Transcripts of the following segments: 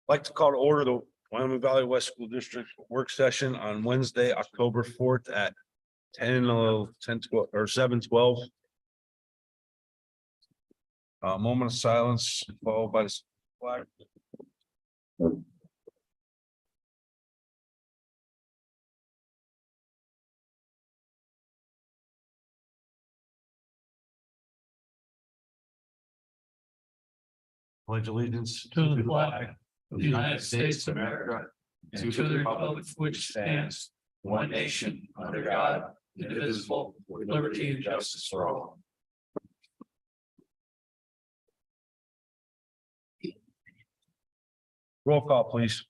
Like to call to order the Wyoming Valley West School District work session on Wednesday, October 4th at 10:12 or 7:12. Moment of silence followed by the flag. Pledge allegiance to the flag of the United States of America and to the republic which stands one nation under God, indivisible, with liberty and justice for all. Roll call, please.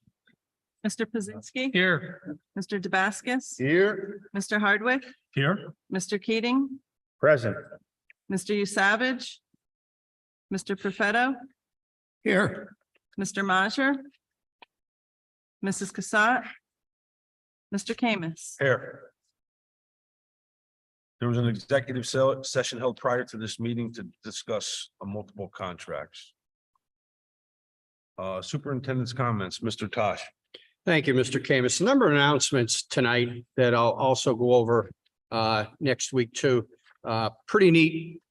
Mr. Pazinski. Here. Mr. Damascus. Here. Mr. Hardwick. Here. Mr. Keating. Present. Mr. Usavage. Mr. Perfetto. Here. Mr. Majer. Mrs. Cassatt. Mr. Kamis. Here. There was an executive session held prior to this meeting to discuss multiple contracts. Superintendent's comments, Mr. Tosh. Thank you, Mr. Kamis. A number of announcements tonight that I'll also go over next week too. Pretty neat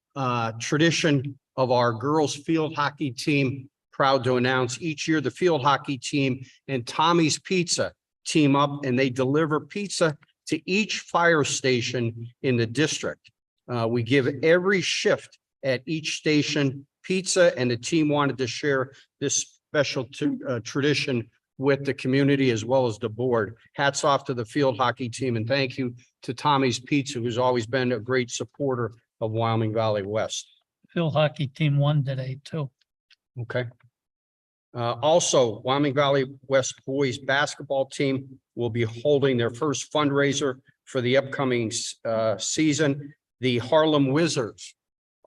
tradition of our girls field hockey team. Proud to announce each year the field hockey team and Tommy's Pizza team up and they deliver pizza to each fire station in the district. We give every shift at each station pizza, and the team wanted to share this special tradition with the community as well as the board. Hats off to the field hockey team and thank you to Tommy's Pizza, who's always been a great supporter of Wyoming Valley West. Field hockey team won today too. Okay. Also, Wyoming Valley West boys basketball team will be holding their first fundraiser for the upcoming season. The Harlem Wizards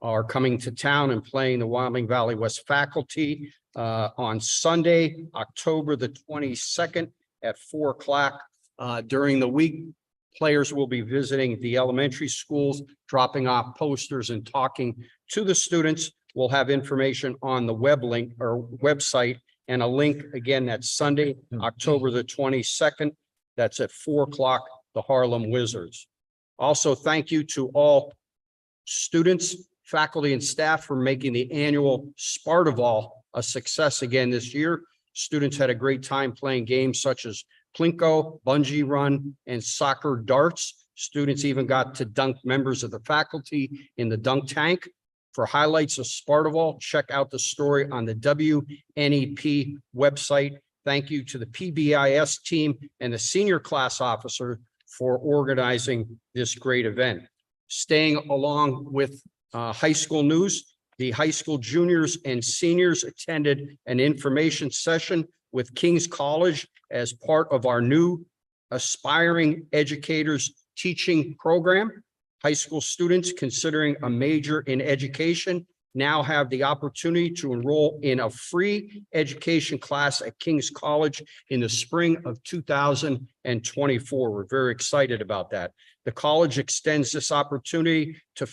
are coming to town and playing the Wyoming Valley West faculty on Sunday, October the 22nd at 4 o'clock. During the week, players will be visiting the elementary schools, dropping off posters and talking to the students. We'll have information on the web link or website and a link again. That's Sunday, October the 22nd. That's at 4 o'clock, the Harlem Wizards. Also, thank you to all students, faculty and staff for making the annual Spartaval a success again this year. Students had a great time playing games such as Plinko, bungee run, and soccer darts. Students even got to dunk members of the faculty in the dunk tank. For highlights of Spartaval, check out the story on the WNEP website. Thank you to the PBIS team and the senior class officer for organizing this great event. Staying along with high school news, the high school juniors and seniors attended an information session with King's College as part of our new Aspiring Educators Teaching Program. High school students considering a major in education now have the opportunity to enroll in a free education class at King's College in the spring of 2024. We're very excited about that. The college extends this opportunity to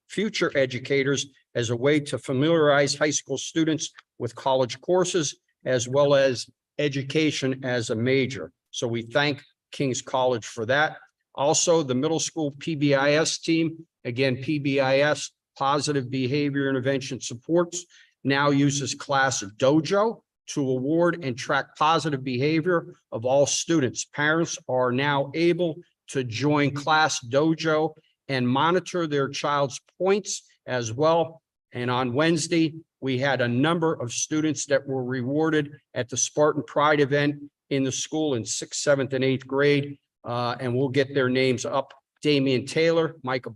future educators as a way to familiarize high school students with college courses as well as education as a major. So we thank King's College for that. Also, the middle school PBIS team, again, PBIS, Positive Behavior Intervention Supports, now uses Class Dojo to award and track positive behavior of all students. Parents are now able to join Class Dojo and monitor their child's points as well. And on Wednesday, we had a number of students that were rewarded at the Spartan Pride event in the school in 6th, 7th, and 8th grade. And we'll get their names up. Damian Taylor, Micah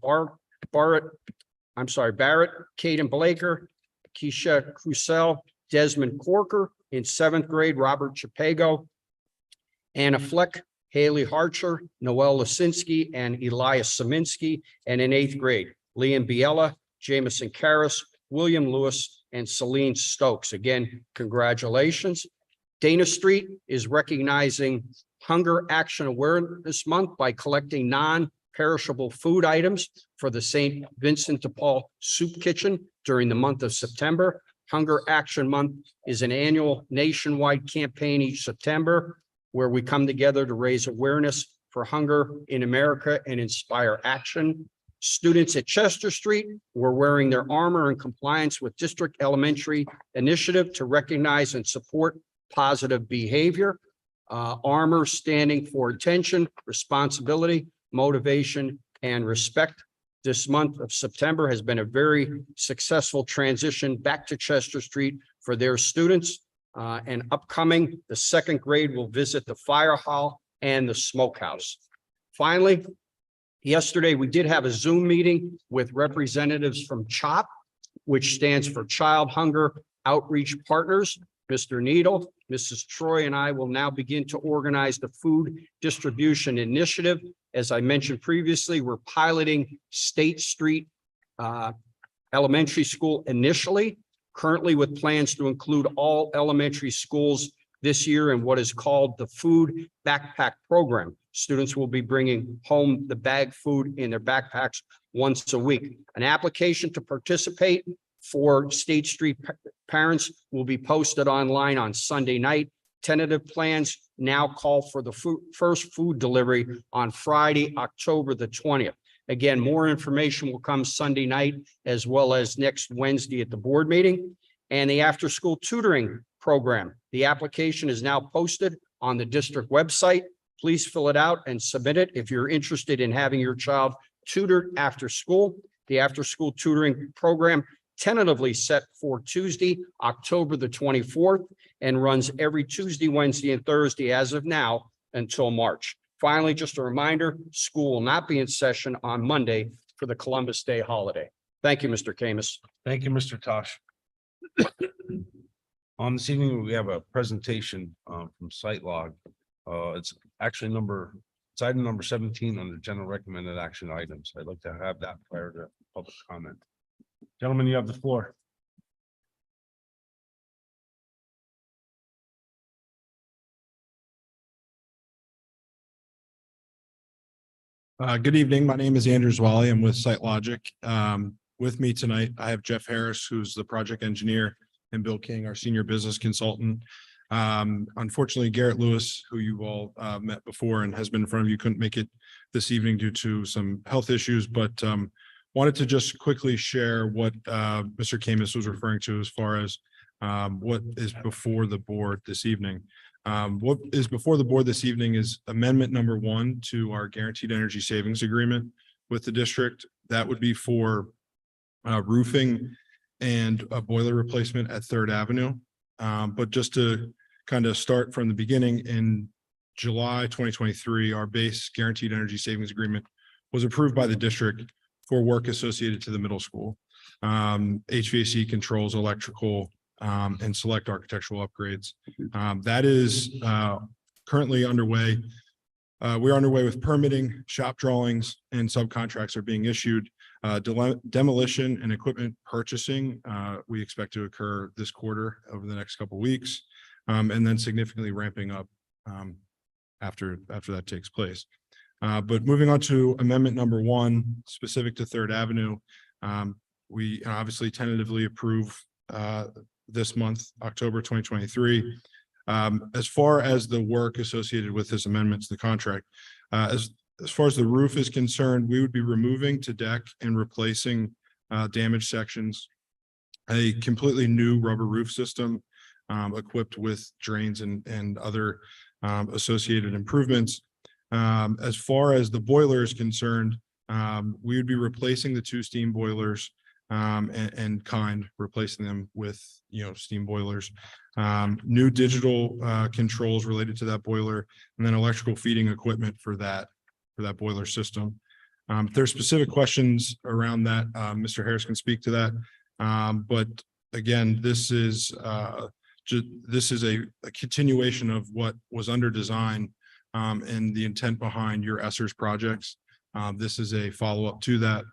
Barrett, Caden Blaker, Keisha Crucell, Desmond Corker in 7th grade, Robert Chapago, Anna Fleck, Haley Harcher, Noel Lisinski, and Elias Saminsky. And in 8th grade, Liam Biella, Jamison Karras, William Lewis, and Celine Stokes. Again, congratulations. Dana Street is recognizing Hunger Action Awareness Month by collecting non-perishable food items for the St. Vincent de Paul Soup Kitchen during the month of September. Hunger Action Month is an annual nationwide campaign each September where we come together to raise awareness for hunger in America and inspire action. Students at Chester Street were wearing their armor in compliance with District Elementary Initiative to recognize and support positive behavior. Armor standing for attention, responsibility, motivation, and respect. This month of September has been a very successful transition back to Chester Street for their students. And upcoming, the second grade will visit the fire hall and the smokehouse. Finally, yesterday, we did have a Zoom meeting with representatives from CHOP, which stands for Child Hunger Outreach Partners. Mr. Needle, Mrs. Troy, and I will now begin to organize the food distribution initiative. As I mentioned previously, we're piloting State Street Elementary School initially, currently with plans to include all elementary schools this year in what is called the Food Backpack Program. Students will be bringing home the bag food in their backpacks once a week. An application to participate for State Street parents will be posted online on Sunday night. Tentative plans now call for the first food delivery on Friday, October the 20th. Again, more information will come Sunday night as well as next Wednesday at the board meeting. And the after-school tutoring program. The application is now posted on the district website. Please fill it out and submit it if you're interested in having your child tutored after school. The after-school tutoring program tentatively set for Tuesday, October the 24th, and runs every Tuesday, Wednesday, and Thursday as of now until March. Finally, just a reminder, school will not be in session on Monday for the Columbus Day holiday. Thank you, Mr. Camus. Thank you, Mr. Tosh. On this evening, we have a presentation from SiteLog. It's actually it's item number 17 under general recommended action items. I'd like to have that prior to public comment. Gentlemen, you have the floor. Good evening. My name is Andrew Zwally. I'm with SiteLogic. With me tonight, I have Jeff Harris, who's the project engineer, and Bill King, our senior business consultant. Unfortunately, Garrett Lewis, who you all met before and has been in front of you, couldn't make it this evening due to some health issues, but wanted to just quickly share what Mr. Camus was referring to as far as what is before the board this evening. What is before the board this evening is amendment number 1 to our guaranteed energy savings agreement with the district. That would be for roofing and a boiler replacement at 3rd Avenue. But just to kind of start from the beginning, in July 2023, our base guaranteed energy savings agreement was approved by the district for work associated to the middle school. HVAC controls, electrical, and select architectural upgrades. That is currently underway. We're underway with permitting, shop drawings, and subcontracts are being issued. Demolition and equipment purchasing, we expect to occur this quarter over the next couple of weeks, and then significantly ramping up after that takes place. But moving on to amendment number 1, specific to 3rd Avenue, we obviously tentatively approve this month, October 2023. As far as the work associated with this amendment to the contract, as far as the roof is concerned, we would be removing to deck and replacing damaged sections, a completely new rubber roof system equipped with drains and other associated improvements. As far as the boiler is concerned, we would be replacing the 2 steam boilers and replacing them with steam boilers, new digital controls related to that boiler, and then electrical feeding equipment for that boiler system. If there's specific questions around that, Mr. Harris can speak to that. But again, this is a continuation of what was under design and the intent behind your ESSERS projects. This is a follow-up to that.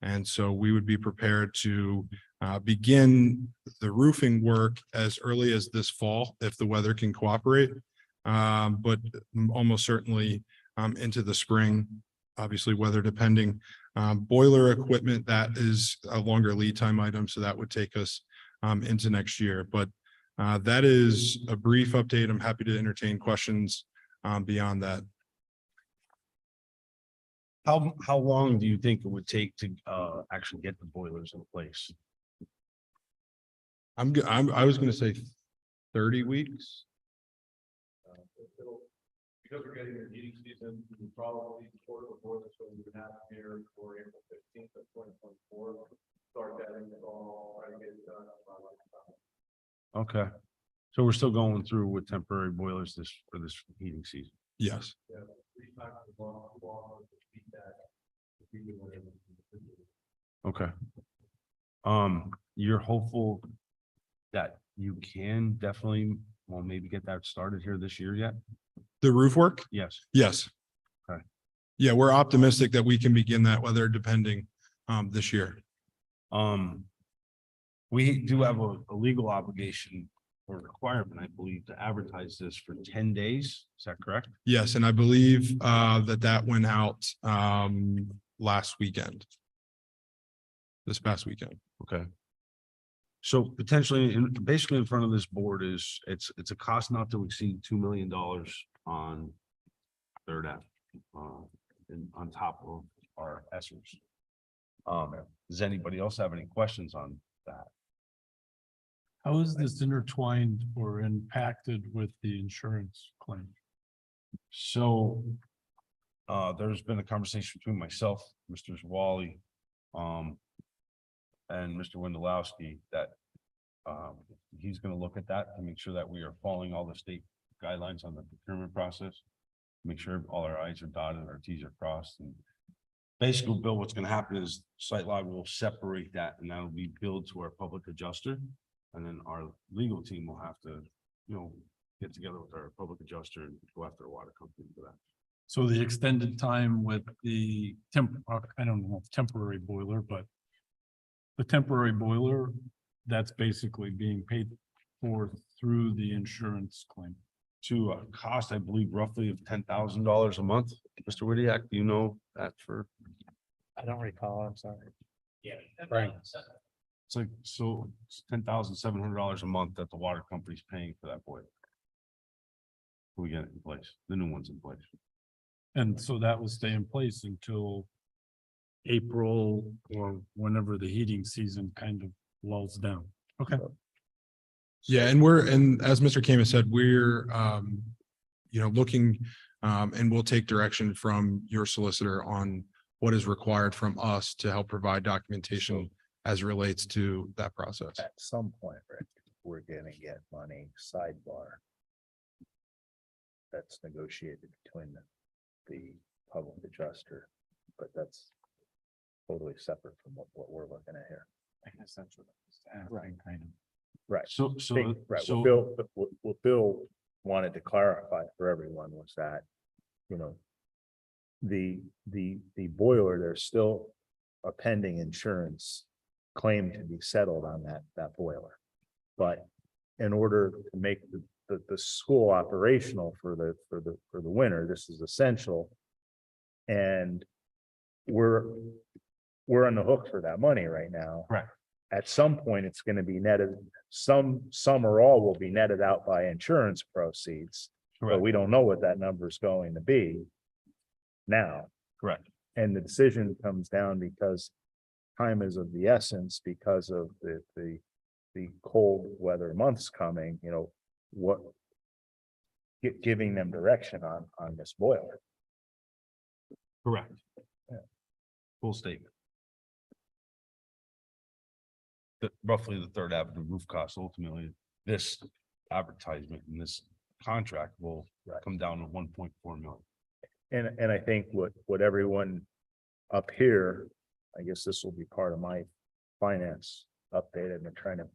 And so we would be prepared to begin the roofing work as early as this fall, if the weather can cooperate, but almost certainly into the spring, obviously weather depending. Boiler equipment, that is a longer lead time item, so that would take us into next year. But that is a brief update. I'm happy to entertain questions beyond that. How long do you think it would take to actually get the boilers in place? I was gonna say 30 weeks. Because we're getting the heating season, we probably before this, so we would have here for April 15th of 2024. Start getting it all, try to get it done. Okay, so we're still going through with temporary boilers for this heating season. Yes. Yeah, 3 times as long to beat that. If we do whatever we do. Okay. You're hopeful that you can definitely, well, maybe get that started here this year yet? The roof work? Yes. Yes. Okay. Yeah, we're optimistic that we can begin that weather depending this year. We do have a legal obligation or requirement, I believe, to advertise this for 10 days. Is that correct? Yes, and I believe that went out last weekend. This past weekend. Okay. So potentially, basically in front of this board is, it's a cost not to exceed $2 million on Third Ave, and on top of our ESSERs. Does anybody else have any questions on that? How is this intertwined or impacted with the insurance claim? So there's been a conversation between myself, Mr. Zwally, and Mr. Wendelowski that he's gonna look at that to make sure that we are following all the state guidelines on the procurement process. Make sure all our i's are dotted, our t's are crossed, and basically, Bill, what's gonna happen is SiteLog will separate that, and that'll be billed to our public adjuster. And then our legal team will have to, get together with our public adjuster and go after the water company for that. So the extended time with the I don't know, if temporary boiler, but the temporary boiler, that's basically being paid for through the insurance claim. To a cost, I believe, roughly of $10,000 a month. Mr. Whittiak, do you know that for? I don't recall, I'm sorry. Yeah. Right. It's like, so it's $10,700 a month that the water company's paying for that boiler. We get it in place, the new one's in place. And so that will stay in place until April or whenever the heating season kind of lulls down. Okay. Yeah, and as Mr. Kama said, we're looking and we'll take direction from your solicitor on what is required from us to help provide documentation as relates to that process. At some point, Rick, we're gonna get money sidebar. That's negotiated between the public adjuster, but that's totally separate from what we're looking at here. I guess that's what I was asking, kind of. Right. So, Right, so, what Bill wanted to clarify for everyone was that, the boiler, there's still a pending insurance claim to be settled on that boiler. But in order to make the school operational for the winter, this is essential. And we're on the hook for that money right now. Right. At some point, it's going to be netted, some or all will be netted out by insurance proceeds, but correct, we don't know what that number is going to be now. correct. And the decision comes down because time is of the essence because of the cold weather months coming, giving them direction on this boiler. Correct. Yeah. Full statement. Roughly the Third Avenue roof cost, ultimately, this advertisement and this contract will come down to 1.4 million. And I think what everyone up here, I guess this will be part of my finance update. I've been trying to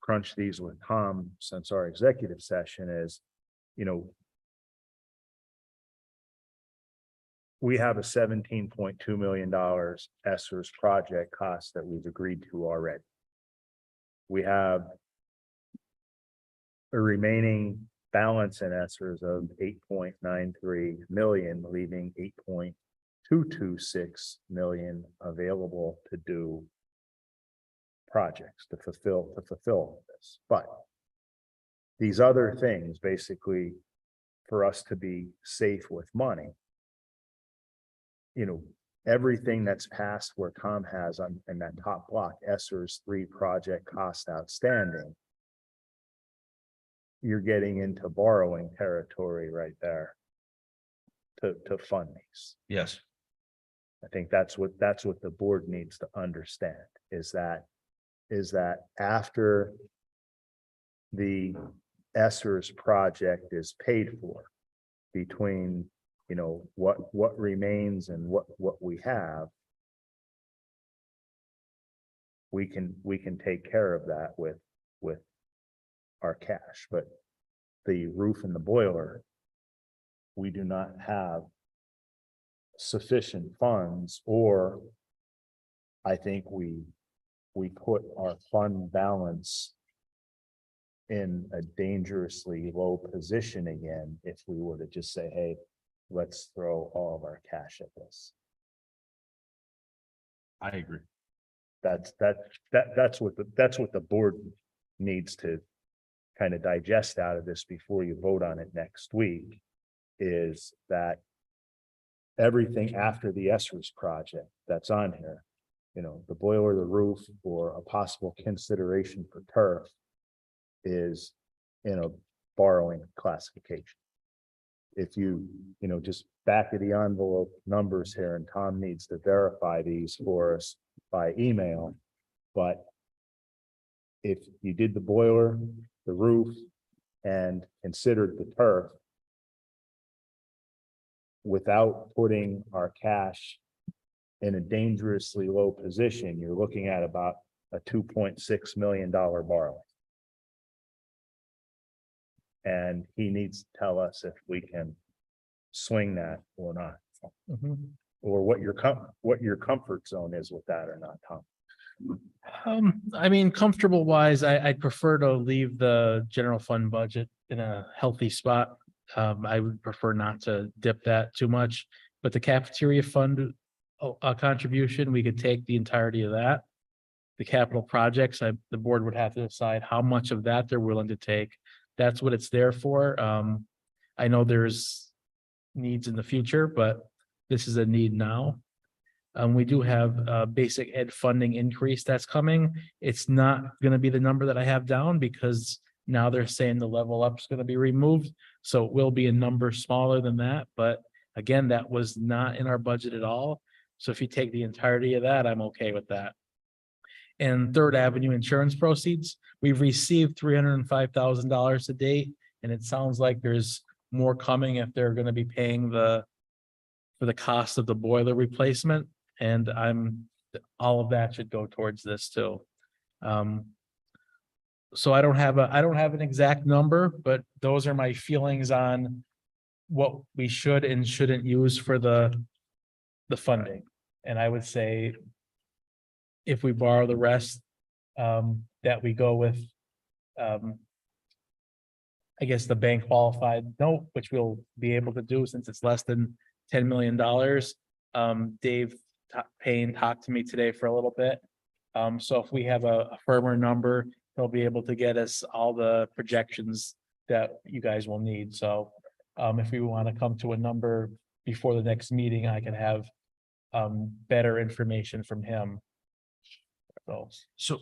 crunch these with Tom since our executive session is, we have a $17.2 million ESSERS project cost that we've agreed to already. We have a remaining balance in ESSERS of 8.93 million, leaving 8.226 million available to do projects to fulfill this, but these other things, basically, for us to be safe with money, you know, everything that's passed where Tom has on, in that top block, Esser's 3 project cost outstanding, you're getting into borrowing territory right there to fund these. Yes, I think that's what the board needs to understand, is that after the Esser's project is paid for, between, you know, what remains and what we have, we can take care of that with our cash, but the roof and the boiler, we do not have sufficient funds, or I think we put our fund balance in a dangerously low position again if we were to just say, hey, let's throw all of our cash at this. I agree. That's what the board needs to kind of digest out of this before you vote on it next week, is that everything after the Esser's project that's on here, you know, the boiler, the roof, or a possible consideration for turf, is in a borrowing classification. If you know, just back of the envelope numbers here, and Tom needs to verify these for us by email, but if you did the boiler, the roof, and considered the turf without putting our cash in a dangerously low position, you're looking at about a $2.6 million borrowing. And he needs to tell us if we can swing that or not, or what your comfort zone is with that or not, Tom. I mean, comfortable wise, I'd prefer to leave the general fund budget in a healthy spot. I would prefer not to dip that too much, but the cafeteria fund contribution, we could take the entirety of that. The capital projects, the board would have to decide how much of that they're willing to take. That's what it's there for. I know there's needs in the future, but this is a need now. We do have a basic ed funding increase that's coming. It's not going to be the number that I have down, because now they're saying the level up is going to be removed. So it will be a number smaller than that. But again, that was not in our budget at all. So if you take the entirety of that, I'm okay with that. And Third Avenue insurance proceeds, we've received $305,000 to date. And it sounds like there's more coming if they're going to be paying for the cost of the boiler replacement. And all of that should go towards this too. So I don't have an exact number, but those are my feelings on what we should and shouldn't use for the funding. And I would say, if we borrow the rest, that we go with, I guess, the bank qualified note, which we'll be able to do since it's less than $10 million. Dave Payne talked to me today for a little bit. So if we have a firmer number, he'll be able to get us all the projections that you guys will need. So if we want to come to a number before the next meeting, I can have better information from him. So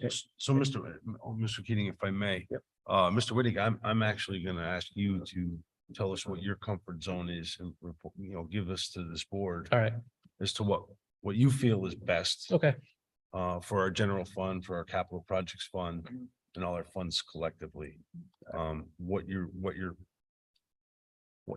Mr. Keating, if I may. Yep. Mr. Whitting, I'm actually gonna ask you to tell us what your comfort zone is and, you know, give us to this board All right. as to what you feel is best. Okay. For our general fund, for our capital projects fund, and all our funds collectively. What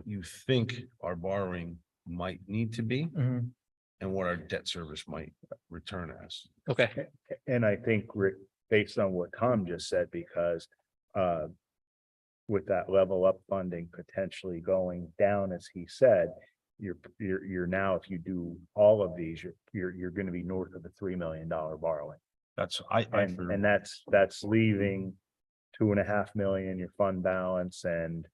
you think our borrowing might need to be, Mhm. and what our debt service might return as. Okay. And I think, Rick, based on what Tom just said, because with that level up funding potentially going down, as he said, you're now, if you do all of these, you're going to be north of the $3 million borrowing. That's And that's leaving 2.5 million your fund balance, and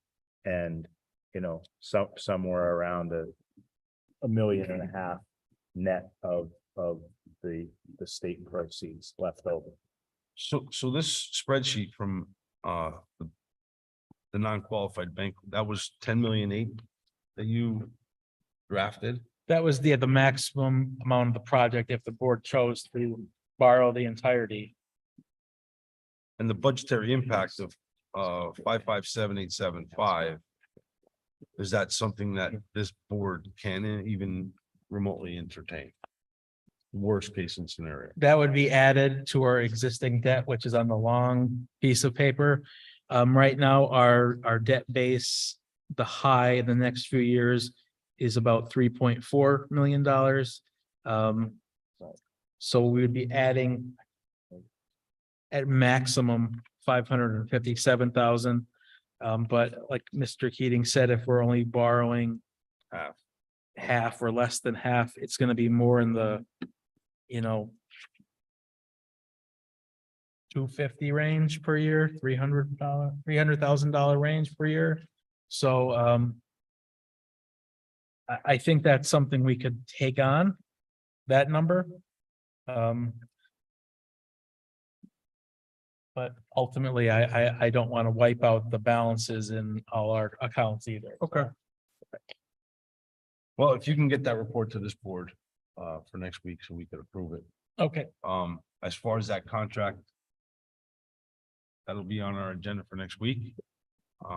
you know, somewhere around $1.5 million net of the state proceeds left over. So this spreadsheet from the non-qualified bank, that was 10,000,008 that you drafted? That was the maximum amount of the project if the board chose to borrow the entirety. And the budgetary impact of 557,875. Is that something that this board can even remotely entertain? Worst case scenario. That would be added to our existing debt, which is on the long piece of paper. Right now, our debt base, the high in the next few years is about $3.4 million. So we would be adding at maximum 557,000. But like Mr. Keating said, if we're only borrowing half or less than half, it's gonna be more in the, $250 range per year, $300,000 range per year. So, I think that's something we could take on, that number. But ultimately, I don't want to wipe out the balances in all our accounts either. Okay. Well, if you can get that report to this board for next week, so we could approve it. Okay, As far as that contract. That'll be on our agenda for next week. I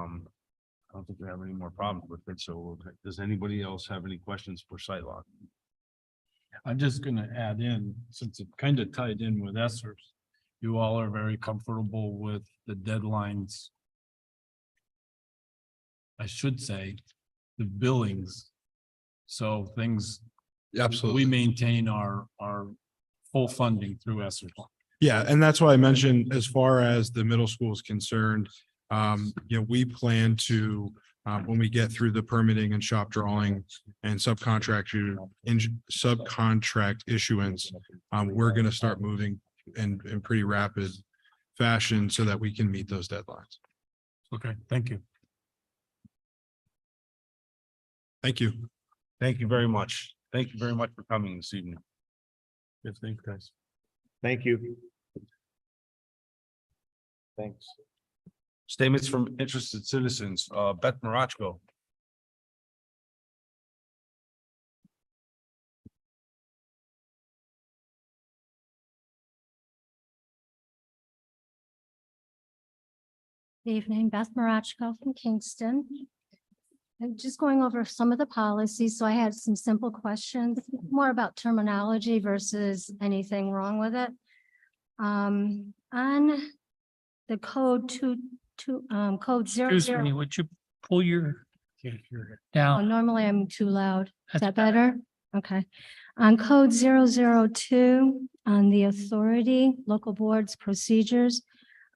don't think we have any more problems with it, so does anybody else have any questions for Sightlock? I'm just gonna add in, since it kind of tied in with Esser's, you all are very comfortable with the deadlines. I should say, the billings. So things, Absolutely. we maintain our full funding through Esser's. Yeah, and that's why I mentioned as far as the middle school is concerned, we plan to, when we get through the permitting and shop drawing and subcontract issuance, we're gonna start moving in pretty rapid fashion so that we can meet those deadlines. Okay, thank you. Thank you. Thank you very much. Thank you very much for coming this evening. Yes, thanks, guys. Thank you. Thanks. Statements from interested citizens, Beth Marachko. Good evening, Beth Marachko from Kingston. I'm just going over some of the policies, so I had some simple questions, more about terminology versus anything wrong with it. On the code code Excuse me, would you pull your down? normally I'm too loud. Is that better? Okay. On code 002, on the authority, local boards, procedures.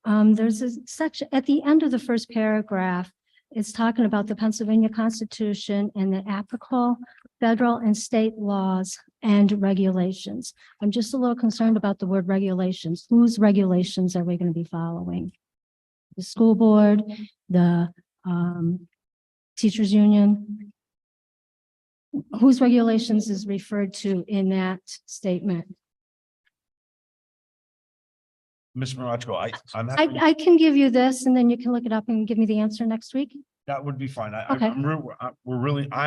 There's a section at the end of the first paragraph. It's talking about the Pennsylvania Constitution and the applicable federal and state laws and regulations. I'm just a little concerned about the word regulations. Whose regulations are we going to be following? The school board, the teachers union? Whose regulations is referred to in that statement? Ms. Marachko, I'm happy, I can give you this and then you can look it up and give me the answer next week. that would be fine. Okay. I'm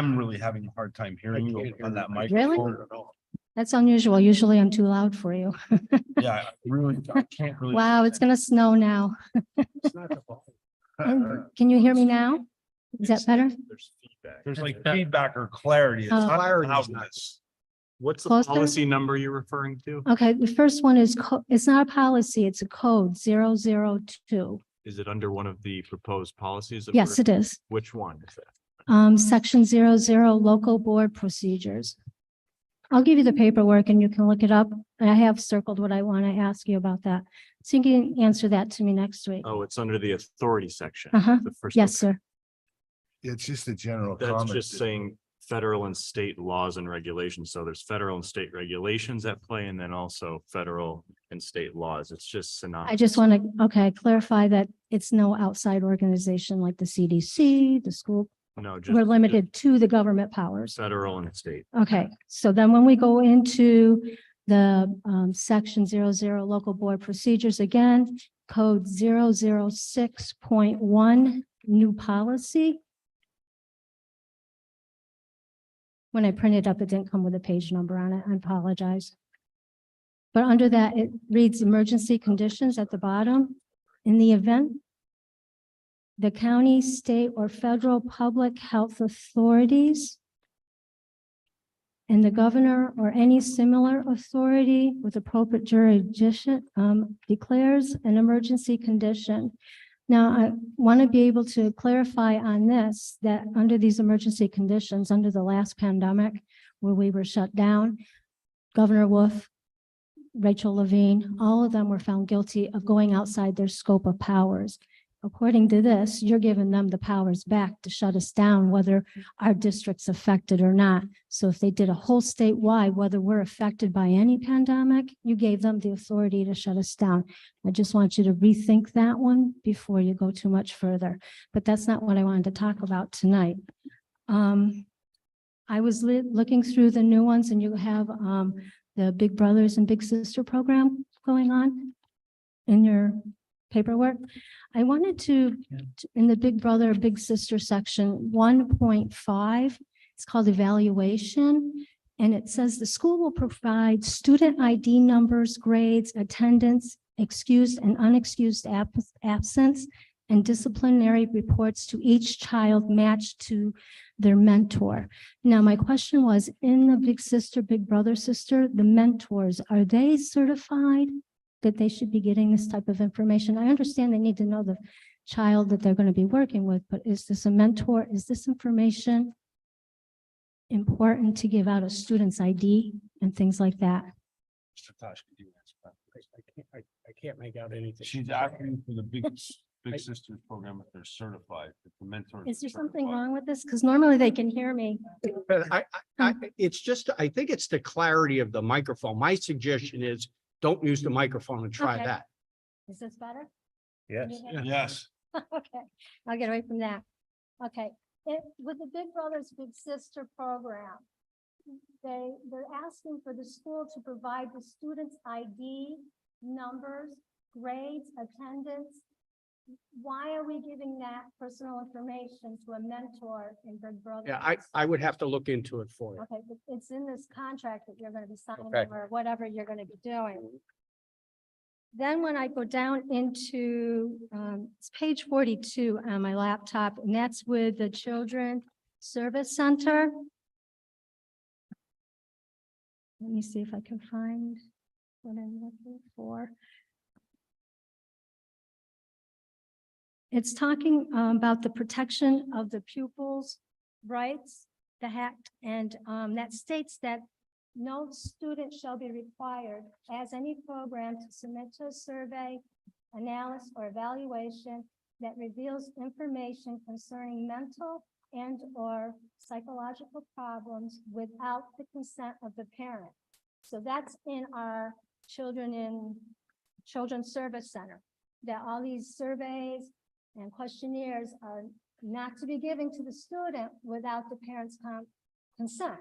really having a hard time hearing you on that microphone. That's unusual. Usually I'm too loud for you. Yeah, I can't really. Wow, it's gonna snow now. Can you hear me now? Is that better? There's like feedback or clarity. It's Oh. not Clarity is loudness. What's the Closer? policy number you're referring to? Okay, the first one is, it's not a policy, it's a code 002. Is it under one of the proposed policies? that Yes, we're- it is. Which one is that? Section 00, local board procedures. I'll give you the paperwork and you can look it up. And I have circled what I want to ask you about that. So you can answer that to me next week. Oh, it's under the authority section. Uh-huh. The first Yes, one. sir. It's just a general That's comment. just saying federal and state laws and regulations. So there's federal and state regulations at play and then also federal and state laws. It's just I synonymous. just want to, clarify that it's no outside organization like the CDC, the school. No, just. We're limited to the government powers. Federal and state. Okay, so then when we go into the section 00 local board procedures again, code 006.1 new policy. When I printed up, it didn't come with a page number on it. I apologize. But under that, it reads emergency conditions at the bottom. In the event the county, state, or federal public health authorities and the governor or any similar authority with appropriate jurisdiction declares an emergency condition. Now, I want to be able to clarify on this, that under these emergency conditions, under the last pandemic where we were shut down, Governor Wolf, Rachel Levine, all of them were found guilty of going outside their scope of powers. According to this, you're giving them the powers back to shut us down, whether our district's affected or not. So if they did a whole statewide, whether we're affected by any pandemic, you gave them the authority to shut us down. I just want you to rethink that one before you go too much further. But that's not what I wanted to talk about tonight. I was looking through the new ones, and you have the Big Brothers and Big Sister program going on in your paperwork. I wanted to, in the Big Brother, Big Sister section 1.5, it's called evaluation. And it says the school will provide student ID numbers, grades, attendance, excused and unexcused absence, and disciplinary reports to each child matched to their mentor. Now, my question was, in the Big Sister, Big Brother, Sister, the mentors, are they certified that they should be getting this type of information? I understand they need to know the child that they're going to be working with, but is this a mentor? Is this information important to give out a student's ID and things like that? Mr. Tosh, could you answer that? I can't make out anything. She's asking for the Big Sisters program if they're certified, if the mentors. Is there are something certified. wrong with this? Because normally they can hear me. But it's just, I think it's the clarity of the microphone. My suggestion is don't use the microphone and try Okay. that. Is this better? Yes. Yes. Okay, I'll get away from that. Okay, with the Big Brothers Big Sister program, they're asking for the school to provide the students' ID numbers, grades, attendance. Why are we giving that personal information to a mentor in Big Brothers? Yeah, I would have to look into it for you. Okay, but it's in this contract that you're going to be signing Okay. or whatever you're going to be doing. Then when I go down into, it's page 42 on my laptop, and that's with the Children Service Center. Let me see if I can find what I'm looking for. It's talking about the protection of the pupils' rights, the act, and that states that no student shall be required as any program to submit to a survey, analysis, or evaluation that reveals information concerning mental and or psychological problems without the consent of the parent. So that's in our Children's Service Center, that all these surveys and questionnaires are not to be given to the student without the parent's consent.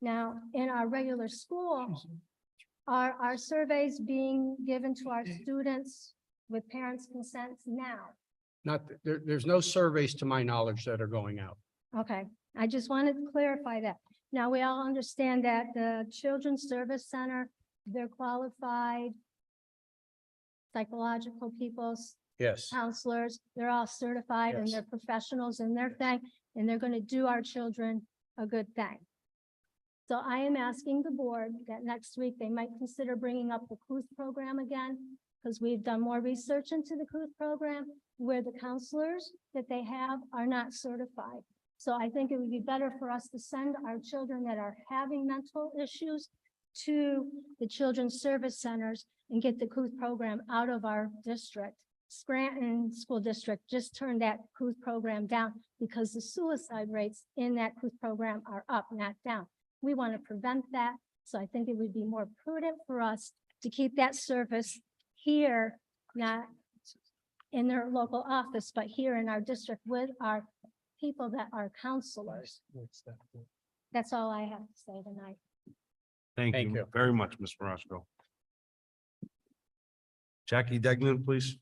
Now, in our regular school, are our surveys being given to our students with parents' consents now? There's no surveys to my knowledge that are going out. Okay, I just wanted to clarify that. Now, we all understand that the Children's Service Center, they're qualified psychological people, Yes. counselors, they're all certified and Yes. they're professionals in their thing, and they're going to do our children a good thing. So I am asking the board that next week they might consider bringing up the COOS program again, because we've done more research into the COOS program where the counselors that they have are not certified. So I think it would be better for us to send our children that are having mental issues to the Children's Service Centers and get the COOS program out of our district. Scranton School District just turned that COOS program down because the suicide rates in that COOS program are up, not down. We want to prevent that. So I think it would be more prudent for us to keep that service here, not in their local office, but here in our district with our people that are counselors. That's all I have to say tonight. Thank Thank you you. very much, Ms. Marasco. Jackie Degnan, please.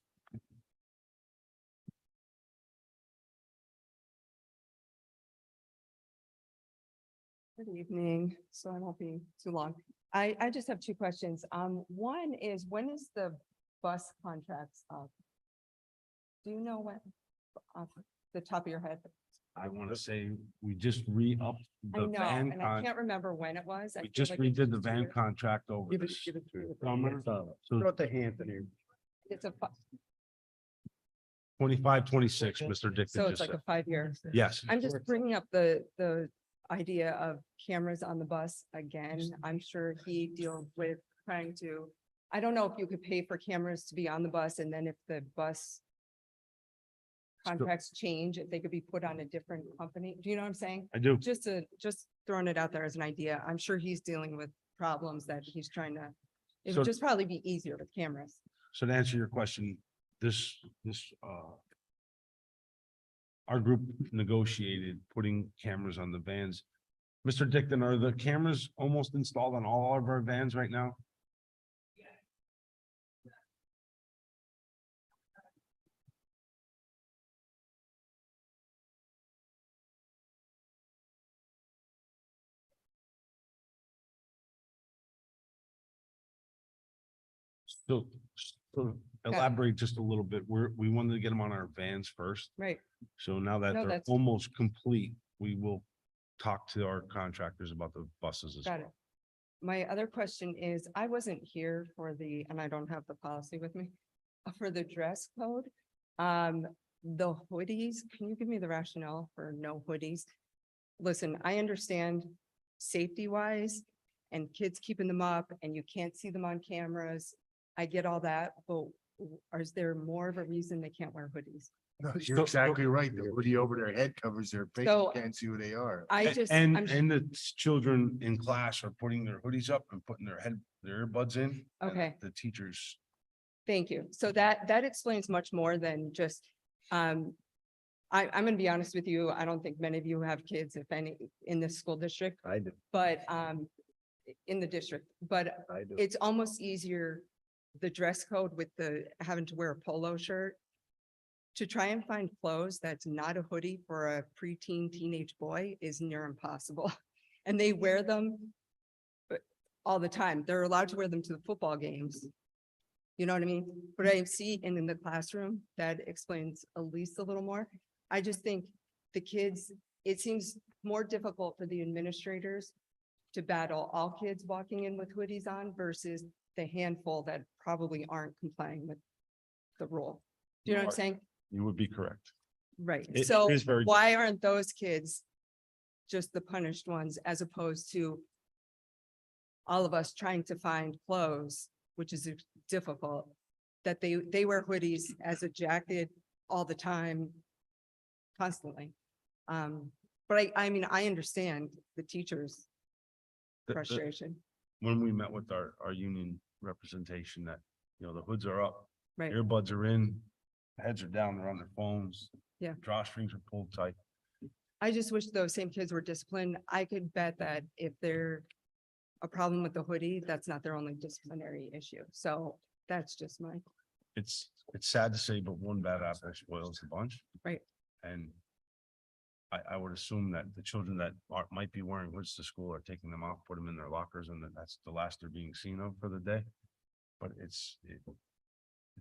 Good evening. So I won't be too long. I just have two questions. One is, when is the bus contracts up? Do you know when? Off the top of your head? I want to say we just re-upped I the know, van and I con, can't remember when it was. I we feel just like it's redid the two van years. contract over Give it, this give it to summer. So Throw it to Anthony. It's a, 25, 26, Mr. Dick so just it's like said. a 5-year. Yes, I'm just bringing up the idea of cameras on the bus again. I'm sure he deals with trying to, I don't know if you could pay for cameras to be on the bus, and then if the bus contracts change, if they could be put on a different company. Do you know what I'm saying? I do. Just throwing it out there as an idea. I'm sure he's dealing with problems that he's trying to, it So- would just probably be easier with cameras. So to answer your question, our group negotiated putting cameras on the vans. Mr. Dickon, are the cameras almost installed on all of our vans right now? So, elaborate just a little bit. We wanted to get them on our vans first. Right. So now that No, they're that's- almost complete, we will talk to our contractors about the buses as Got well. it. My other question is, I wasn't here for the, and I don't have the policy with me, for the dress code. The hoodies, can you give me the rationale for no hoodies? Listen, I understand safety wise and kids keeping them up and you can't see them on cameras. I get all that, but is there more of a reason they can't wear hoodies? No, you're exactly right. The hoodie over their head covers their face. So- You can't see who they are. I just, And, I'm, and the children in class are putting their hoodies up and putting their earbuds in. and Okay. The teachers, thank you. So that explains much more than just, I'm gonna be honest with you. I don't think many of you have kids, if any, in this school district, I do, but, in the district, but I do. it's almost easier, the dress code with the having to wear a polo shirt. To try and find clothes that's not a hoodie for a preteen teenage boy is near impossible. And they wear them all the time. They're allowed to wear them to the football games. You know what I mean? But I see in the classroom, that explains at least a little more. I just think the kids, it seems more difficult for the administrators to battle all kids walking in with hoodies on versus the handful that probably aren't complying with the rule. Do you know what I'm saying? you would be correct. Right. It So is very why aren't those kids just the punished ones as opposed to all of us trying to find clothes, which is difficult, that they wear hoodies as a jacket all the time, constantly. But I mean, I understand the teachers' The- frustration, When we met with our union representation that, the hoods are up, right? earbuds are in, heads are down, they're on their phones. Yeah. Drawstrings are pulled tight. I just wish those same kids were disciplined. I could bet that if they're a problem with the hoodie, that's not their only disciplinary issue. So that's just my, It's sad to say, but one bad apple spoils the bunch. Right. And I would assume that the children that might be wearing hoods to school are taking them off, put them in their lockers, and that's the last they're being seen of for the day. But it's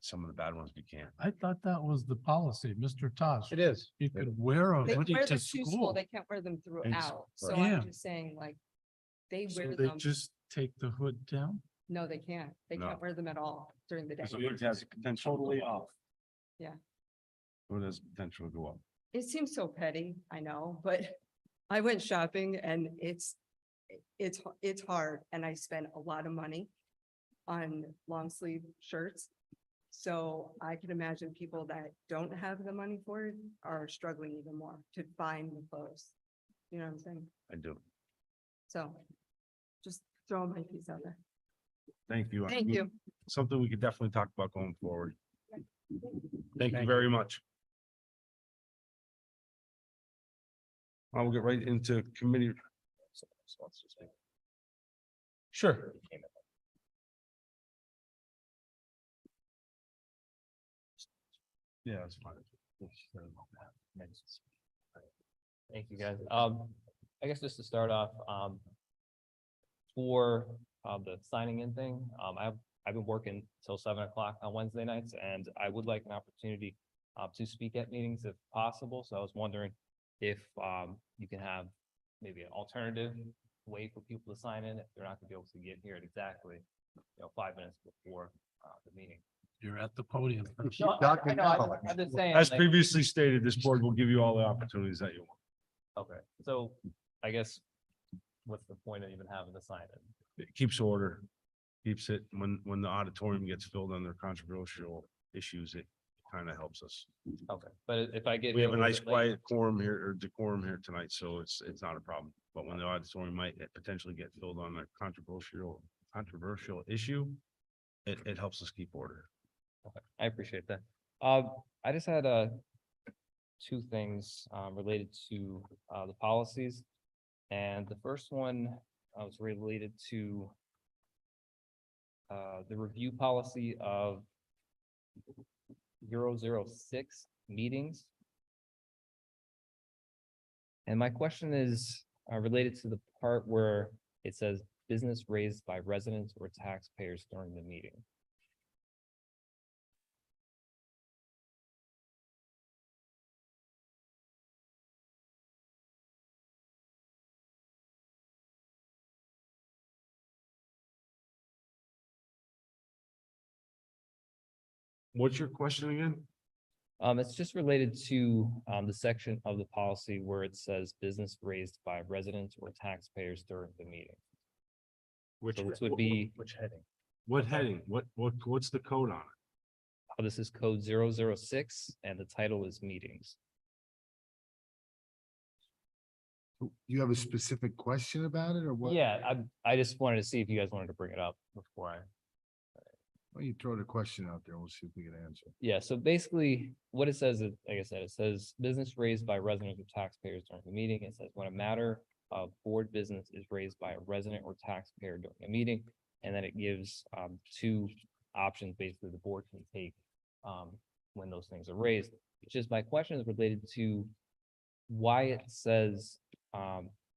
some of the bad ones we can't. I thought that was the policy, Mr. Tosh. It is. You could wear a they hoodie wear to them to school, school. they can't wear them And s- throughout. So Yeah. I'm just saying, like, they So wear they them. just take the hood down? No, they can't. They No. can't wear them at all during the day. So it has potential. Totally off. Yeah. So it has potential to go up. It seems so petty, I know, but I went shopping and it's hard and I spent a lot of money on long sleeve shirts. So I can imagine people that don't have the money for it are struggling even more to find the clothes. You know what I'm saying? I do. So just throwing my piece out there. Thank you. Thank you. Something we could definitely talk about going forward. Thank you Thank very much. I will get right into committee. Sure. Yeah, that's fine. Thank you, guys. I guess just to start off, for the signing in thing, I've been working till 7 o'clock on Wednesday nights, and I would like an opportunity to speak at meetings if possible. So I was wondering if you can have maybe an alternative way for people to sign in if they're not gonna be able to get here at exactly, 5 minutes before the meeting. You're at the podium. No, Dr. I know, I'm just saying. As like- previously stated, this board will give you all the opportunities that you want. Okay, so I guess what's the point of even having the sign in? It keeps order, keeps it, when the auditorium gets filled under controversial issues, it kind of helps us. Okay, but if I get. We here have a little nice bit late- quiet quorum here or decorum here tonight, so it's not a problem. But when the auditorium might potentially get filled on a controversial issue, it helps us keep order. Okay, I appreciate that. I just had two things related to the policies. And the first one was related to the review policy of 006 meetings. And my question is related to the part where it says business raised by residents or taxpayers during the meeting. What's your question again? It's just related to the section of the policy where it says business raised by residents or taxpayers during the meeting. Which, So this would be, Which heading? what heading? What's the code on it? this is code 006 and the title is meetings. You have a specific question about it or what? Yeah, I just wanted to see if you guys wanted to bring it up before I. Why don't you throw the question out there? We'll see if we can answer. Yeah, so basically what it says is, like I said, it says business raised by residents or taxpayers during the meeting. It says when a matter of board business is raised by a resident or taxpayer during a meeting. And then it gives two options basically the board can take when those things are raised. It's just my question is related to why it says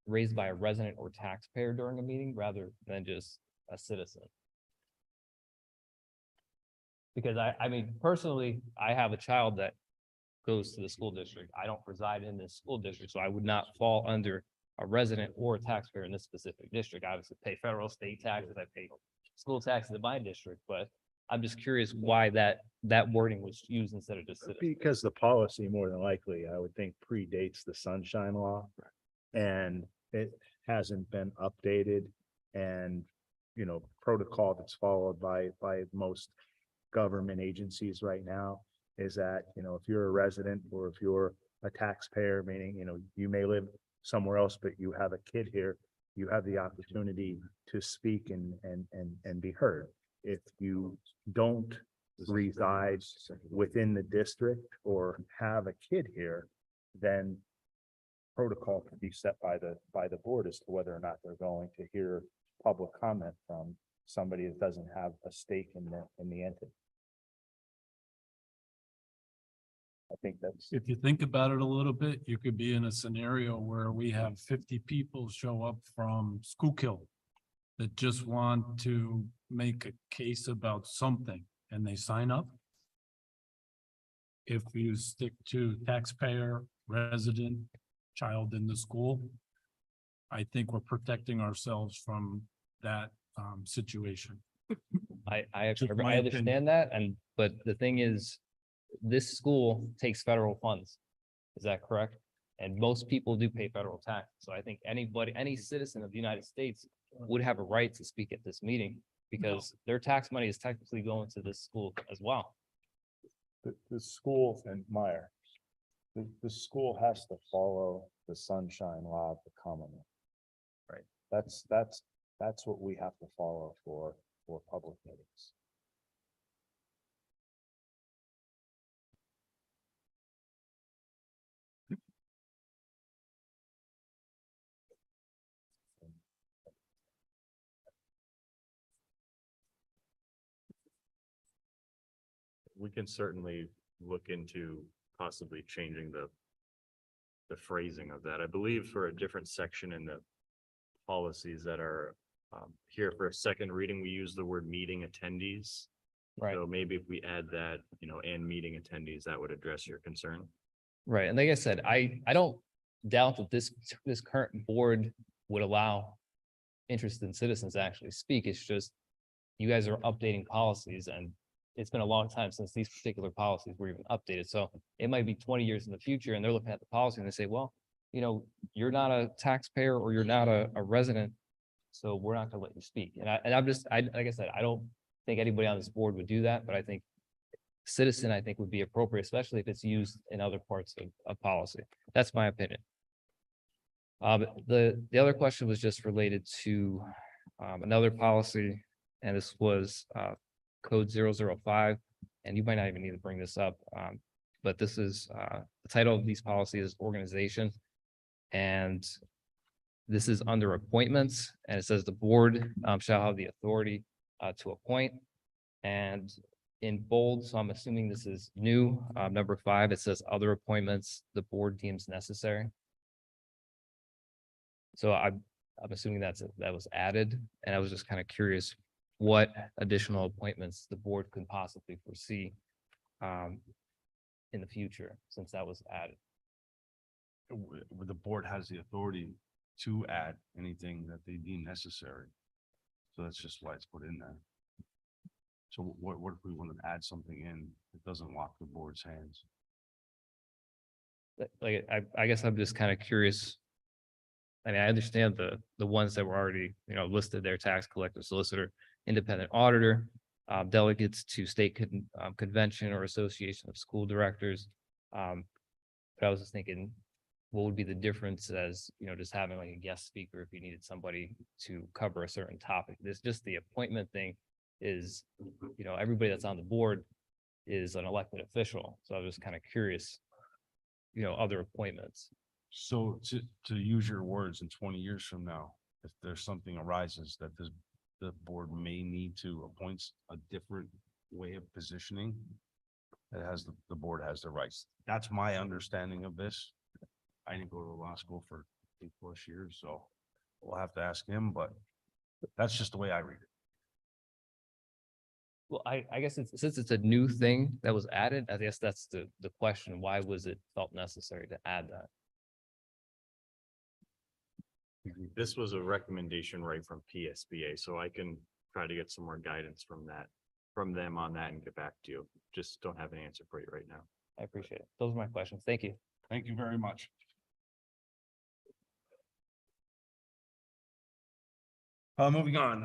raised by a resident or taxpayer during a meeting rather than just a citizen. Because I mean, personally, I have a child that goes to the school district. I don't reside in this school district, so I would not fall under a resident or a taxpayer in this specific district. I obviously pay federal, state taxes, I pay school taxes in my district, but I'm just curious why that wording was used instead of just citizen. Because the policy more than likely, I would think, predates the sunshine law. And it hasn't been updated and, protocol that's followed by most government agencies right now is that, if you're a resident or if you're a taxpayer, meaning, you may live somewhere else, but you have a kid here, you have the opportunity to speak and be heard. If you don't reside within the district or have a kid here, then protocol can be set by the board as to whether or not they're going to hear public comment from somebody that doesn't have a stake in the entity. I think that's. If you think about it a little bit, you could be in a scenario where we have 50 people show up from Schuylkill that just want to make a case about something and they sign up. If you stick to taxpayer, resident, child in the school, I think we're protecting ourselves from that situation. I Just my understand opinion. that, but the thing is, this school takes federal funds. Is that correct? And most people do pay federal tax. So I think any citizen of the United States would have a right to speak at this meeting because their tax money is technically going to this school as well. The school and Meyer, the school has to follow the sunshine law of the Commonwealth. Right. That's what we have to follow for public meetings. we can certainly look into possibly changing the phrasing of that. I believe for a different section in the policies that are here for a second reading, we use the word meeting attendees. Right, So maybe if we add that, and meeting attendees, that would address your concern. right. And like I said, I don't doubt that this current board would allow interested citizens to actually speak. It's just you guys are updating policies, and it's been a long time since these particular policies were even updated. So it might be 20 years in the future and they're looking at the policy and they say, well, you're not a taxpayer or you're not a resident, so we're not gonna let you speak. And like I said, I don't think anybody on this board would do that, but I think citizen, I think would be appropriate, especially if it's used in other parts of policy. That's my opinion. The other question was just related to another policy, and this was code 005, and you might not even need to bring this up. But this is the title of these policies is organization. And this is under appointments, and it says the board shall have the authority to appoint. And in bold, so I'm assuming this is new, number 5, it says other appointments the board deems necessary. So I'm assuming that was added, and I was just kind of curious what additional appointments the board could possibly foresee in the future, since that was added. The board has the authority to add anything that they deem necessary. So that's just why it's put in there. So what if we want to add something in that doesn't lock the board's hands? Like, I guess I'm just kind of curious. I mean, I understand the ones that were already, listed there: tax collector, solicitor, independent auditor, delegates to state convention or association of school directors. But I was just thinking, what would be the difference as, just having like a guest speaker if you needed somebody to cover a certain topic? This just the appointment thing is, everybody that's on the board is an elected official. So I was just kind of curious, other appointments. So to use your words, in 20 years from now, if there's something arises that the board may need to appoint a different way of positioning, the board has the rights. That's my understanding of this. I didn't go to law school for 8+ years, so we'll have to ask him, but that's just the way I read it. Well, I guess since it's a new thing that was added, I guess that's the question. Why was it felt necessary to add that? This was a recommendation right from PSBA, so I can try to get some more guidance from them on that and get back to you. Just don't have an answer for you right now. I appreciate it. Those are my questions. Thank you. Thank you very much. Moving on,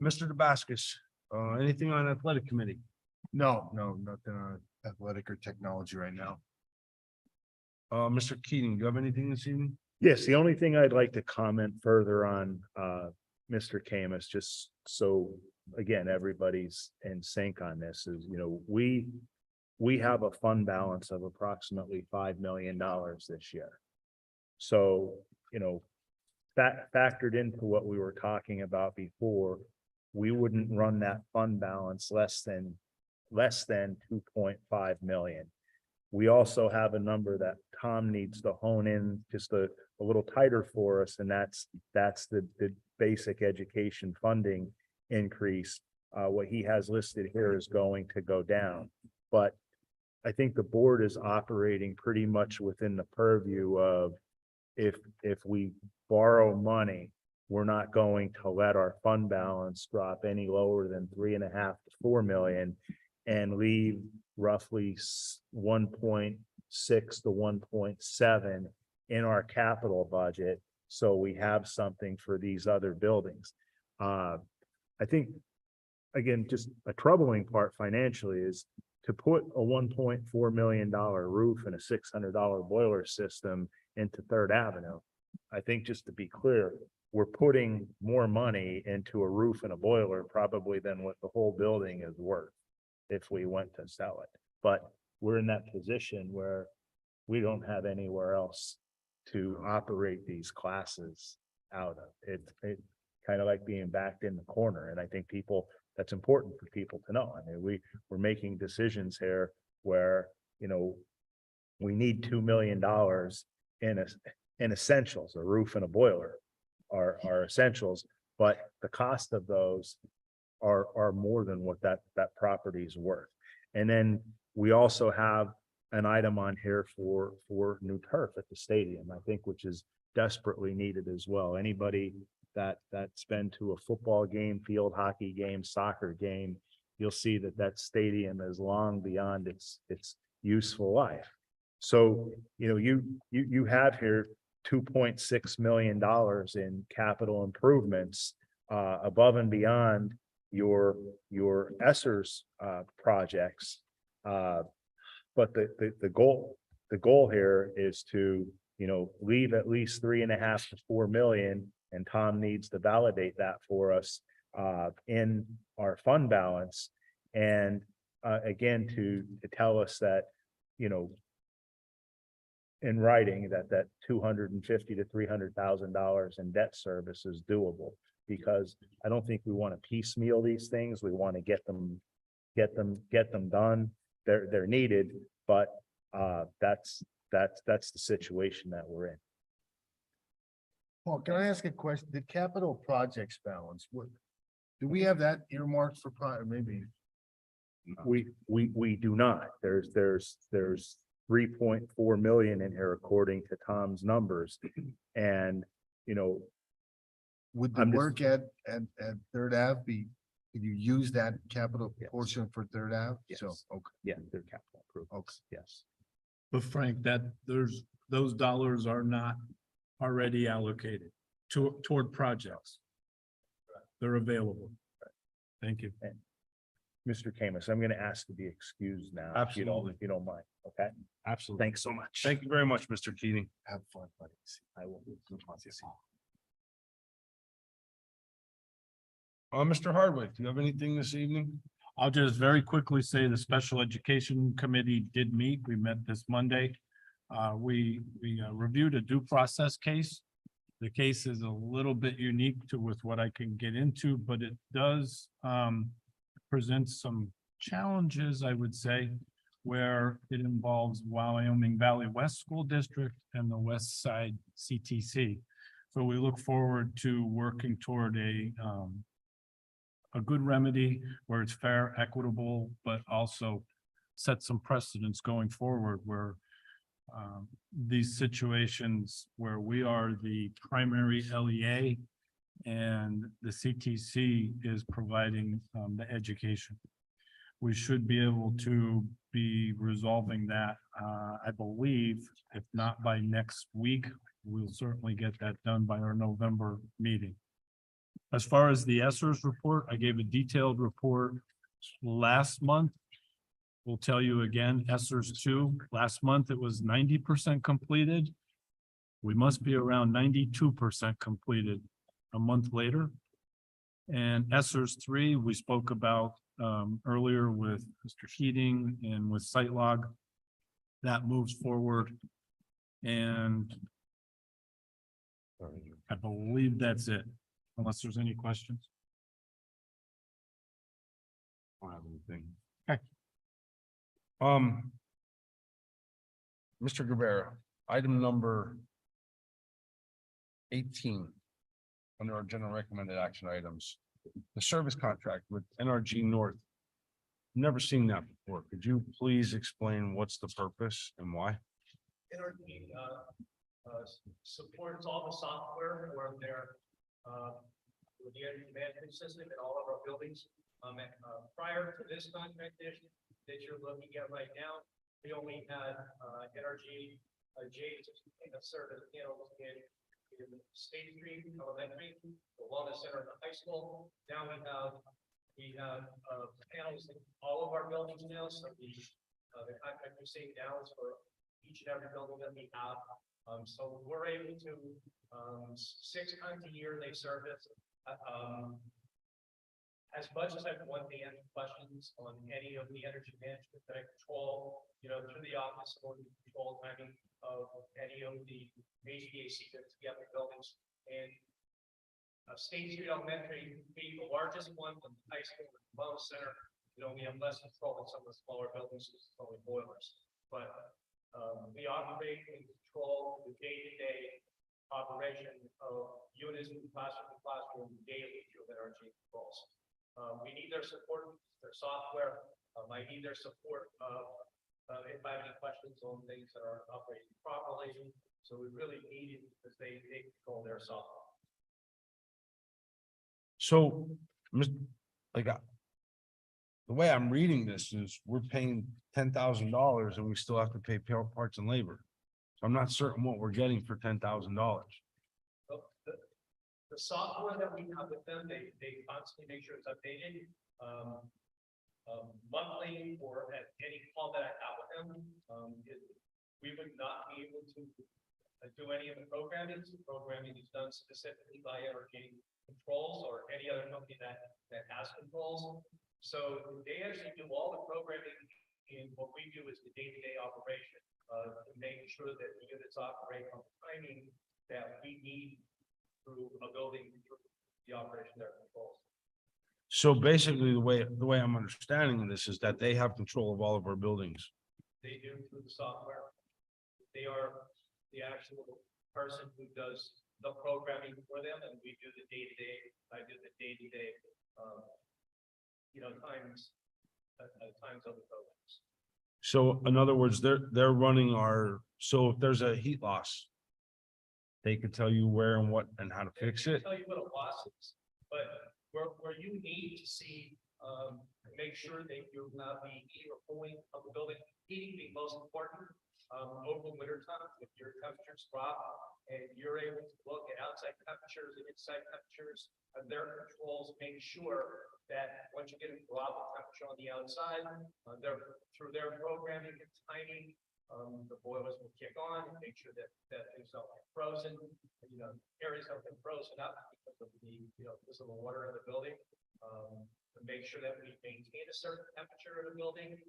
Mr. Damascus, anything on athletic committee? No, nothing on athletic or technology right now. Mr. Keating, do you have anything this evening? Yes, the only thing I'd like to comment further on, Mr. Camus, just so, again, everybody's in sync on this is, we have a fund balance of approximately $5 million this year. So, that factored into what we were talking about before, we wouldn't run that fund balance less than 2.5 million. We also have a number that Tom needs to hone in just a little tighter for us, and that's the basic education funding increase. What he has listed here is going to go down, but I think the board is operating pretty much within the purview of if we borrow money, we're not going to let our fund balance drop any lower than 3.5 to 4 million and leave roughly 1.6 to 1.7 in our capital budget. So we have something for these other buildings. I think, again, just a troubling part financially is to put a $1.4 million roof and a $600 boiler system into Third Avenue. I think, just to be clear, we're putting more money into a roof and a boiler probably than what the whole building is worth if we went to sell it. But we're in that position where we don't have anywhere else to operate these classes out of. It's kind of like being backed in the corner. And I think people that's important for people to know. I mean, we're making decisions here where, you know, we need $2 million in essentials, a roof and a boiler are essentials, but the cost of those are more than what that property is worth. And then we also have an item on here for new turf at the stadium, I think, which is desperately needed as well. Anybody that's been to a football game, field hockey game, soccer game, you'll see that stadium is long beyond its useful life. So, you know, you have here $2.6 million in capital improvements above and beyond your ESSER's projects. But the goal here is to, you know, leave at least 3.5 to 4 million, and Tom needs to validate that for us in our fund balance. And again, to tell us that, you know, in writing that $250,000 to $300,000 in debt service is doable, because I don't think we want to piecemeal these things. We want to get them done. They're needed, but that's the situation that we're in. Paul, can I ask a question? The capital projects balance, what, do we have that earmarked for maybe? We do not. There's 3.4 million in here according to Tom's numbers. And, you know, Would the I'm just- work at Third Ave be, could you use that capital Yes. portion for Third Ave? So, Yes. okay. Yeah, they're capital improvements. Yes. But Frank, those dollars are not already allocated toward projects. They're available. Thank you. Mr. Camus, I'm going to ask to be excused now. If Absolutely. you don't mind. Okay. Absolutely. Thanks so much. Thank you very much, Mr. Keating. Have fun, buddy. I will. Mr. Hardwick, do you have anything this evening? I'll just very quickly say the Special Education Committee did meet. We met this Monday. We reviewed a due process case. The case is a little bit unique with what I can get into, but it does present some challenges, I would say, where it involves Wyoming Valley West School District and the West Side CTC. So we look forward to working toward a good remedy where it's fair, equitable, but also set some precedents going forward where these situations where we are the primary LEA and the CTC is providing the education. We should be able to be resolving that, I believe, if not by next week, we'll certainly get that done by our November meeting. As far as the ESSER's report, I gave a detailed report last month. We'll tell you again, ESSER's 2, last month it was 90% completed. We must be around 92% completed a month later. And ESSER's 3, we spoke about earlier with Mr. Keating and with SiteLog. That moves forward. And I believe that's it, unless there's any questions. I don't have anything. Okay. Mr. Guevara, item number 18 under our general recommended action items, the service contract with NRG North. Never seen that before. Could you please explain what's the purpose and why? NRG supports all the software for their with the energy management system in all of our buildings. Prior to this contract that you're looking at right now, we only had NRG J's service panels in State Street Elementary, the Wellness Center in the high school. Now we have panels in all of our buildings now. So the contract we're seeing now is for each and every building that we have. So we're able to 6 times a year they service. As much as I want to answer questions on any of the energy management that I control, through the office or the control timing of any of the HVAC that's together buildings. And State Street Elementary being the largest one, the high school, the Columbus Center, we have less control than some of the smaller buildings, it's only boilers. But we operate and control the day-to-day operation of units in classroom daily through energy controls. We need their support, their software. I need their support if I have any questions on things that are operating properly. So we really need it because they control their software. So, like, the way I'm reading this is we're paying $10,000 and we still have to pay parts and labor. So I'm not certain what we're getting for $10,000. The software that we have with them, they constantly make sure it's updated. Monthly or at any call that I have with them, we would not be able to do any of the programming. The programming is done specifically by Energy Controls or any other company that has controls. So they actually do all the programming, and what we do is the day-to-day operation to make sure that the units operate on the timing that we need through a building, through the operation of their controls. So basically, the way I'm understanding this is that they have control of all of our buildings. They do through the software. They are the actual person who does the programming for them, and we do the day-to-day. I do the day-to-day, times of the programs. So in other words, they're running so if there's a heat loss, they could tell you where and what and how to fix it. Tell you what a loss is, but where you need to see, make sure that you're not the heating or cooling of the building, heating being most important. Over the winter time, if your temperatures drop and you're able to look at outside temperatures and inside temperatures of their controls, make sure that once you get a drop of temperature on the outside, through their programming and timing, the boilers will kick on and make sure that things don't get frozen. Areas don't get frozen up because of the water in the building. To make sure that we maintain a certain temperature in the building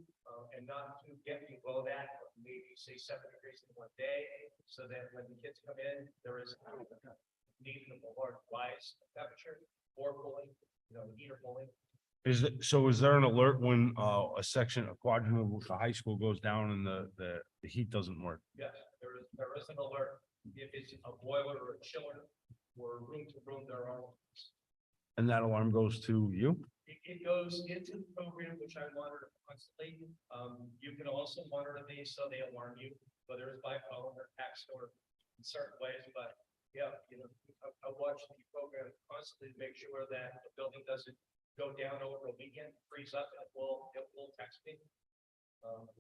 and not to get below that, maybe say 7 degrees in one day, so that when the kids come in, there is need of a large rise in temperature or cooling, heater cooling. Is there an alert when a quadrant of the high school goes down and the heat doesn't work? Yes, there is an alert if it's a boiler or a chiller or room to room, there are. And that alarm goes to you? It goes into the program, which I monitor constantly. You can also monitor these so they alarm you, whether it's by phone or text or in certain ways. But yeah, I watch the program constantly to make sure that the building doesn't go down over a weekend, freeze up, and it will text me.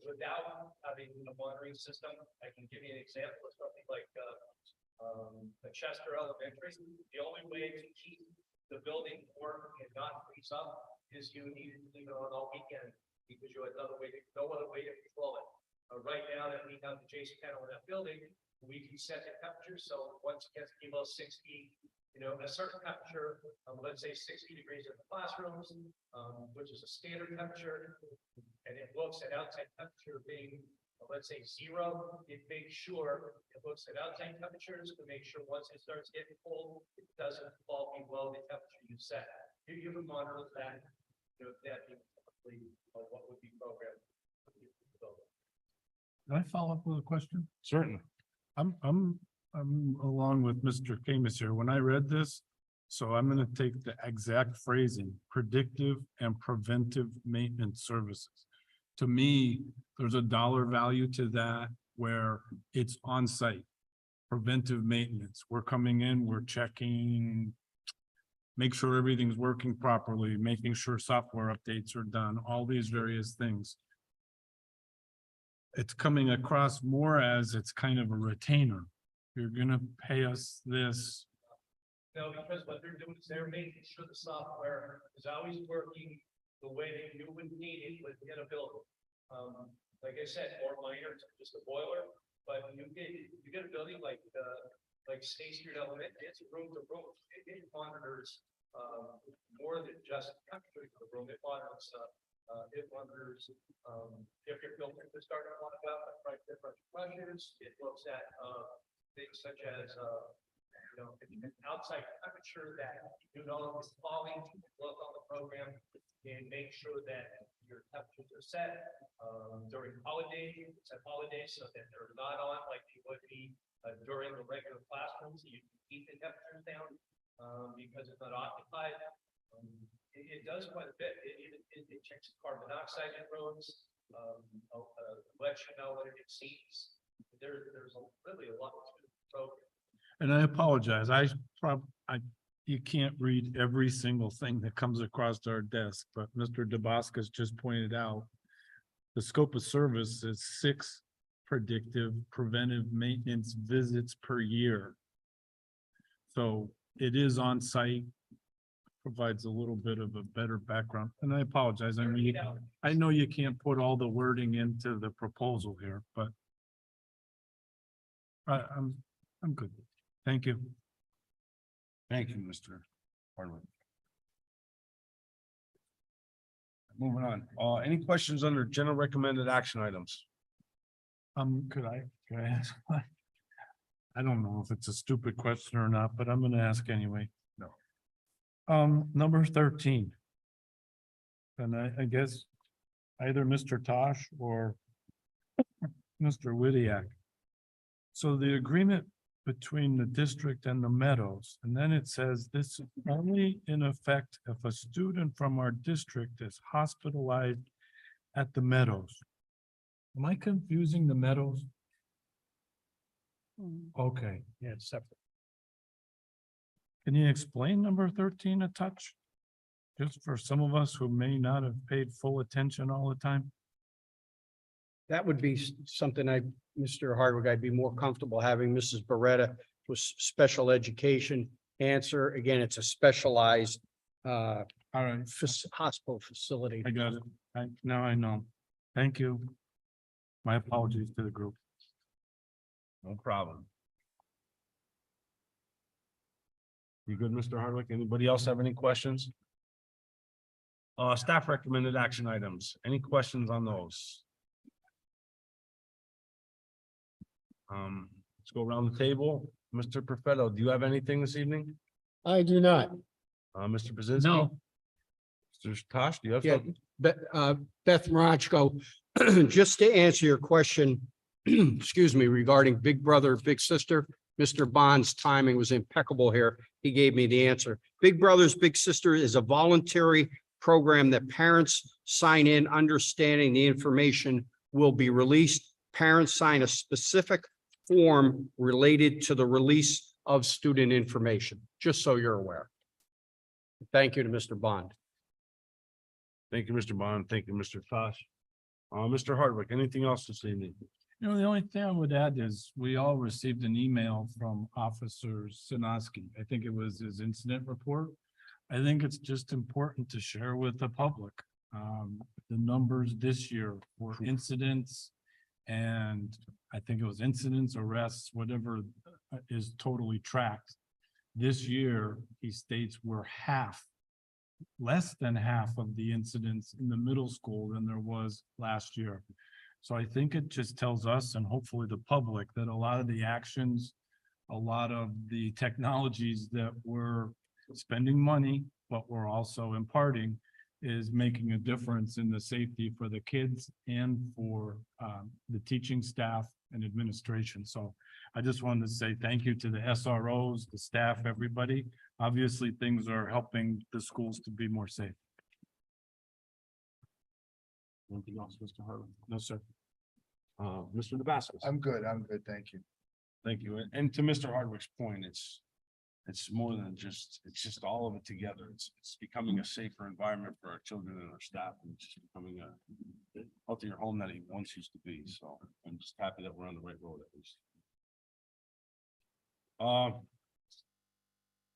Without having a monitoring system, I can give you an example of something like the Chester Elementary. The only way to keep the building warm and not freeze up is you need to leave it on all weekend because you have no other way to control it. Right now that we have the Jason panel in that building, we can set the temperature. So once it gets below 60, a certain temperature, let's say 60 degrees in the classrooms, which is a standard temperature, and it looks at outside temperature being, let's say 0, it makes sure it looks at outside temperatures to make sure once it starts getting cold, it doesn't fall below the temperature you set. You can monitor that, that typically what would be programmed. Can I follow up with a question? Certainly. I'm along with Mr. Camus here. When I read this, so I'm gonna take the exact phrasing, predictive and preventive maintenance services. To me, there's a dollar value to that where it's on site. Preventive maintenance. We're coming in, we're checking, make sure everything's working properly, making sure software updates are done, all these various things. It's coming across more as it's kind of a retainer. You're gonna pay us this. No, because what they're doing is they're making sure the software is always working the way that you would need it within a building. Like I said, more minor, just a boiler, but you get a building like State Street Elementary, it's room to room. It monitors more than just temperature of the room. It monitors if your filter is starting to run out, different pressures. It looks at things such as if an outside temperature that you know is falling, look on the program and make sure that your temperatures are set during holidays, set holidays, so that they're not on like they would be during the regular classrooms. You can keep the temperatures down because it's not occupied. It does quite a bit. It checks carbon dioxide in rooms, lets you know what it exceeds. There's really a lot to the program. And I apologize. You can't read every single thing that comes across our desk, but Mr. DeBoskis just pointed out the scope of service is 6 predictive preventive maintenance visits per year. So it is on site, provides a little bit of a better background, and I apologize. I know you can't put all the wording into the proposal here, but I'm good. Thank you. Thank you, Mr. Hardwick. Moving on, any questions under general recommended action items? Could I ask? I don't know if it's a stupid question or not, but I'm gonna ask anyway. No. Number 13. And I guess either Mr. Tosh or Mr. Widiak. So the agreement between the district and the Meadows, and then it says this is only in effect if a student from our district is hospitalized at the Meadows. Am I confusing the Meadows? Okay. Yeah, it's separate. Can you explain number 13 a touch? Just for some of us who may not have paid full attention all the time. That would be something Mr. Hardwick, I'd be more comfortable having Mrs. Beretta with special education answer. Again, it's a specialized All right, hospital facility. I got it. Now I know. Thank you. My apologies to the group. No problem. You good, Mr. Hardwick? Anybody else have any questions? Staff recommended action items. Any questions on those? Let's go around the table. Mr. Perfetto, do you have anything this evening? I do not. Mr. Brzezinski? No. Mr. Tosh, do you have Yeah, something? Beth Marachko, just to answer your question, excuse me, regarding Big Brother, Big Sister, Mr. Bond's timing was impeccable here. He gave me the answer. Big Brothers Big Sister is a voluntary program that parents sign in, understanding the information will be released. Parents sign a specific form related to the release of student information, just so you're aware. Thank you to Mr. Bond. Thank you, Mr. Bond. Thank you, Mr. Tosh. Mr. Hardwick, anything else this evening? You know, the only thing I would add is we all received an email from Officer Sinoski. I think it was his incident report. I think it's just important to share with the public the numbers this year for incidents. And I think it was incidents, arrests, whatever is totally tracked. This year, he states we're less than half of the incidents in the middle school than there was last year. So I think it just tells us and hopefully the public that a lot of the actions, a lot of the technologies that we're spending money, but we're also imparting is making a difference in the safety for the kids and for the teaching staff and administration. So I just wanted to say thank you to the SROs, the staff, everybody. Obviously, things are helping the schools to be more safe. Anything else, Mr. Harlan? No, sir. Mr. DeBascos. I'm good. Thank you. Thank you. And to Mr. Hardwick's point, it's more than just, it's just all of it together. It's becoming a safer environment for our children and our staff, and it's just becoming a healthier home that it once used to be. So I'm just happy that we're on the right road at least.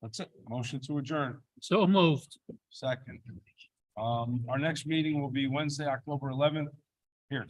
That's it. Motion to adjourn. So moved. Second. Our next meeting will be Wednesday, October 11th. Here.